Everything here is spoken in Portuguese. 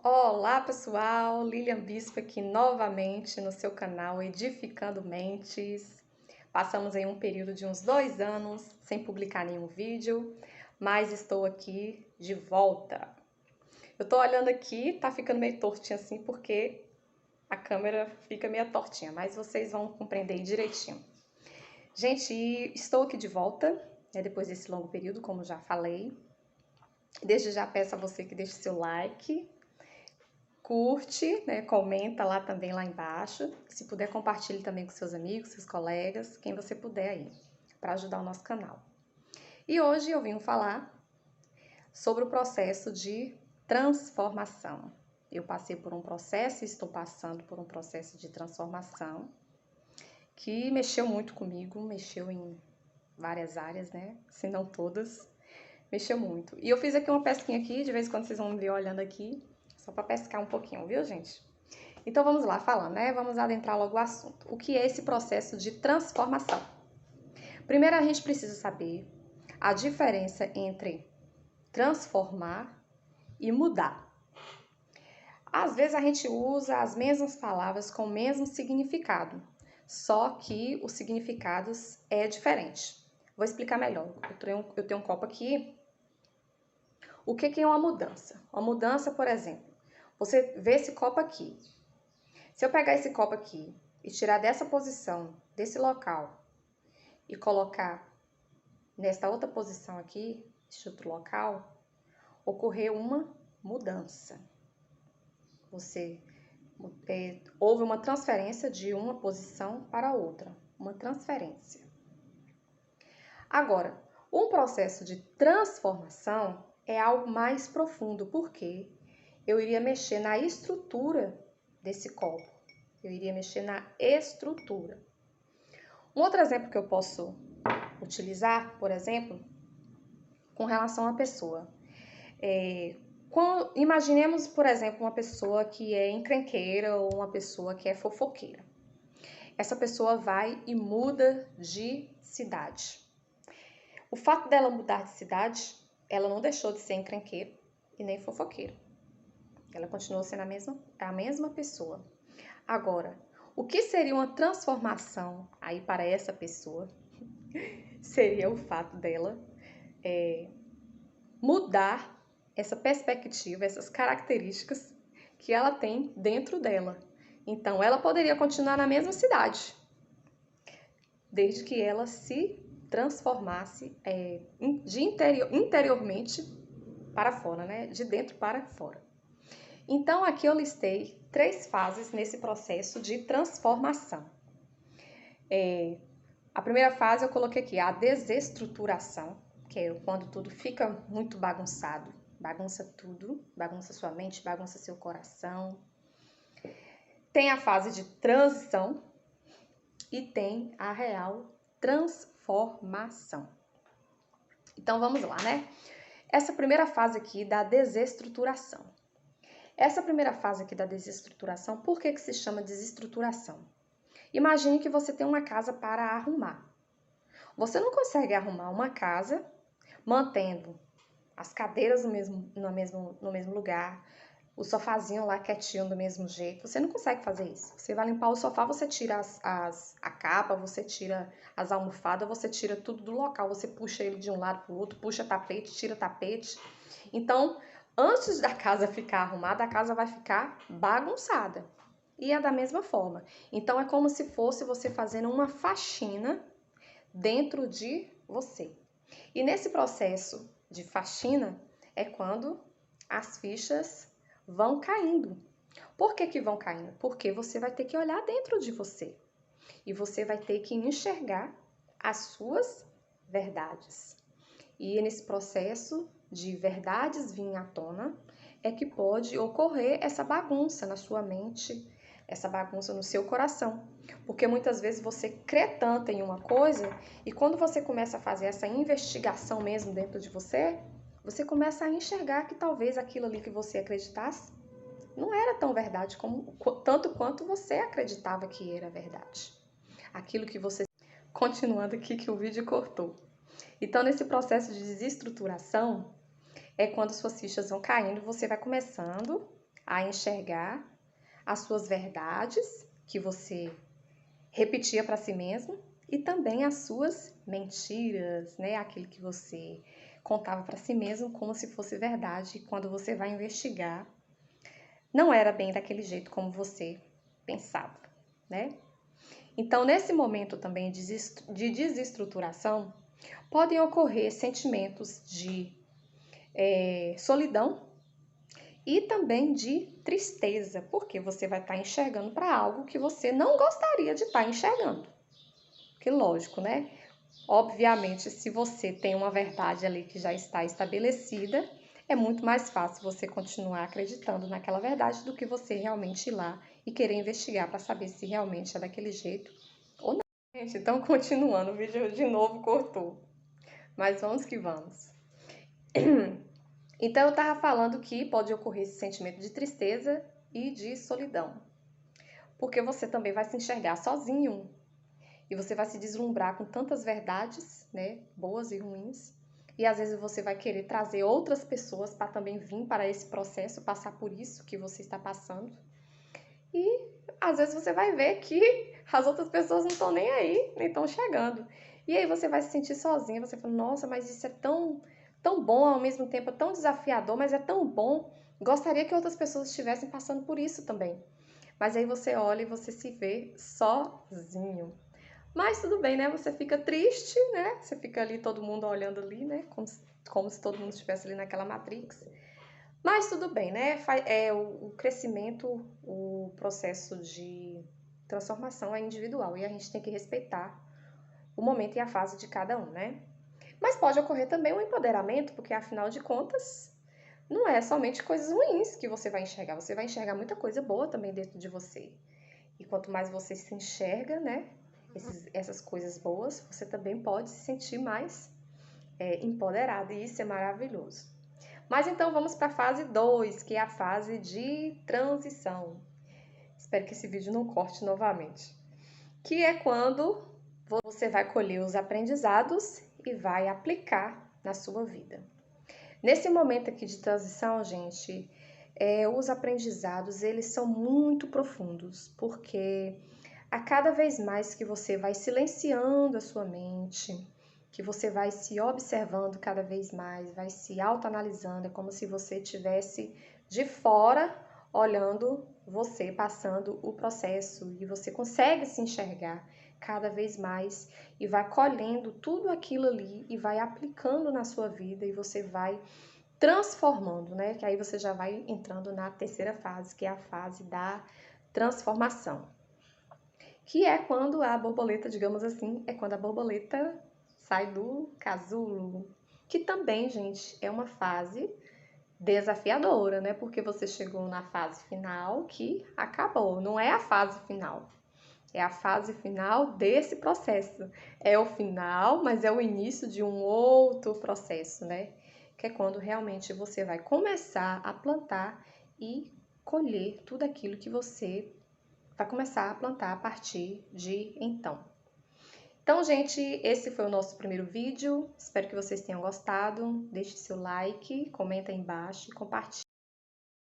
Olá pessoal, Lilian Bispo aqui novamente no seu canal Edificando Mentes. Passamos aí um período de uns 2 anos sem publicar nenhum vídeo, mas estou aqui de volta. Eu tô olhando aqui, tá ficando meio tortinha assim porque a câmera fica meio tortinha, mas vocês vão compreender aí direitinho. Gente, estou aqui de volta, depois desse longo período, como já falei. Desde já peço a você que deixe seu like, curte, né, comenta lá também lá embaixo. Se puder, compartilhe também com seus amigos, seus colegas, quem você puder aí, para ajudar o nosso canal. E hoje eu vim falar sobre o processo de transformação. Eu passei por um processo e estou passando por um processo de transformação que mexeu muito comigo, mexeu em várias áreas, né? Se não todas, mexeu muito. E eu fiz aqui uma pesquinha aqui, de vez em quando vocês vão me ver olhando aqui, só para pescar um pouquinho, viu, gente? Então vamos lá, falando, né? Vamos adentrar logo o assunto. O que é esse processo de transformação? Primeiro a gente precisa saber a diferença entre transformar e mudar. Às vezes a gente usa as mesmas palavras com o mesmo significado, só que os significados é diferente. Vou explicar melhor. Eu tenho um copo aqui. O que é uma mudança? Uma mudança, por exemplo, você vê esse copo aqui. Se eu pegar esse copo aqui e tirar dessa posição, desse local, e colocar nesta outra posição aqui, este outro local, ocorreu uma mudança. Houve uma transferência de uma posição para outra, uma transferência. Agora, um processo de transformação é algo mais profundo, porque eu iria mexer na estrutura desse copo. Eu iria mexer na estrutura. Um outro exemplo que eu posso utilizar, por exemplo, com relação à pessoa. Imaginemos, por exemplo, uma pessoa que é encrenqueira ou uma pessoa que é fofoqueira. Essa pessoa vai e muda de cidade. O fato dela mudar de cidade, ela não deixou de ser encrenqueira e nem fofoqueira. Ela continuou sendo a mesma pessoa. Agora, o que seria uma transformação aí para essa pessoa? Seria o fato dela mudar essa perspectiva, essas características que ela tem dentro dela. Então, ela poderia continuar na mesma cidade, desde que ela se transformasse interiormente para fora, né? De dentro para fora. Então, aqui eu listei 3 fases nesse processo de transformação. A primeira fase eu coloquei aqui, a desestruturação, que é quando tudo fica muito bagunçado. Bagunça tudo, bagunça sua mente, bagunça seu coração. Tem a fase de transição e tem a real transformação. Então vamos lá, né? Essa primeira fase aqui da desestruturação. Essa primeira fase aqui da desestruturação, por que se chama desestruturação? Imagine que você tem uma casa para arrumar. Você não consegue arrumar uma casa mantendo as cadeiras no mesmo lugar, o sofazinho lá quietinho do mesmo jeito. Você não consegue fazer isso. Você vai limpar o sofá, você tira a capa, você tira as almofadas, você tira tudo do local. Você puxa ele de um lado para o outro, puxa tapete, tira tapete. Então, antes da casa ficar arrumada, a casa vai ficar bagunçada. E é da mesma forma. Então, é como se fosse você fazendo uma faxina dentro de você. E nesse processo de faxina é quando as fichas vão caindo. Por que vão caindo? Porque você vai ter que olhar dentro de você. E você vai ter que enxergar as suas verdades. E nesse processo de verdades vir à tona é que pode ocorrer essa bagunça na sua mente, essa bagunça no seu coração. Porque muitas vezes você crê tanto em uma coisa e quando você começa a fazer essa investigação mesmo dentro de você, você começa a enxergar que talvez aquilo ali que você acreditasse não era tão verdade tanto quanto você acreditava que era verdade. Aquilo que você... Continuando aqui que o vídeo cortou. Então, nesse processo de desestruturação, é quando suas fichas vão caindo, você vai começando a enxergar as suas verdades que você repetia para si mesmo e também as suas mentiras, né? Aquilo que você contava para si mesmo como se fosse verdade. E quando você vai investigar, não era bem daquele jeito como você pensava, né? Então, nesse momento também de desestruturação, podem ocorrer sentimentos de solidão e também de tristeza, porque você vai estar enxergando para algo que você não gostaria de estar enxergando. Que lógico, né? Obviamente, se você tem uma verdade ali que já está estabelecida, é muito mais fácil você continuar acreditando naquela verdade do que você realmente ir lá e querer investigar para saber se realmente é daquele jeito ou não. Gente, então continuando, o vídeo de novo cortou. Mas vamos que vamos. Então eu estava falando que pode ocorrer esse sentimento de tristeza e de solidão. Porque você também vai se enxergar sozinho e você vai se deslumbrar com tantas verdades, né, boas e ruins. E às vezes você vai querer trazer outras pessoas para também vir para esse processo, passar por isso que você está passando. E às vezes você vai ver que as outras pessoas não estão nem aí, nem estão chegando. E aí você vai se sentir sozinha, você fala, nossa, mas isso é tão bom, ao mesmo tempo é tão desafiador, mas é tão bom. Gostaria que outras pessoas estivessem passando por isso também. Mas aí você olha e você se vê sozinho. Mas tudo bem, né? Você fica triste, né? Você fica ali, todo mundo olhando ali, né? Como se todo mundo estivesse ali naquela Matrix. Mas tudo bem, né? O crescimento, o processo de transformação é individual e a gente tem que respeitar o momento e a fase de cada um, né? Mas pode ocorrer também um empoderamento, porque afinal de contas, não é somente coisas ruins que você vai enxergar muita coisa boa também dentro de você. E quanto mais você se enxerga, né? Essas coisas boas, você também pode se sentir mais empoderado, e isso é maravilhoso. Mas então vamos para a fase 2, que é a fase de transição. Espero que esse vídeo não corte novamente. Que é quando você vai colher os aprendizados e vai aplicar na sua vida. Nesse momento aqui de transição, gente, os aprendizados, eles são muito profundos, porque a cada vez mais que você vai silenciando a sua mente, que você vai se observando cada vez mais, vai se autoanalisando, é como se você estivesse de fora olhando você passando o processo e você consegue se enxergar cada vez mais e vai colhendo tudo aquilo ali e vai aplicando na sua vida e você vai transformando, né? Que aí você já vai entrando na terceira fase, que é a fase da transformação. Que é quando a borboleta, digamos assim, é quando a borboleta sai do casulo. Que também, gente, é uma fase desafiadora, né? Porque você chegou na fase final que acabou. Não é a fase final. É a fase final desse processo. É o final, mas é o início de um outro processo, né? Que é quando realmente você vai começar a plantar e colher tudo aquilo que você vai começar a plantar a partir de então. Então, gente, esse foi o nosso primeiro vídeo. Espero que vocês tenham gostado. Deixe seu like, comenta aí embaixo e compartilhe.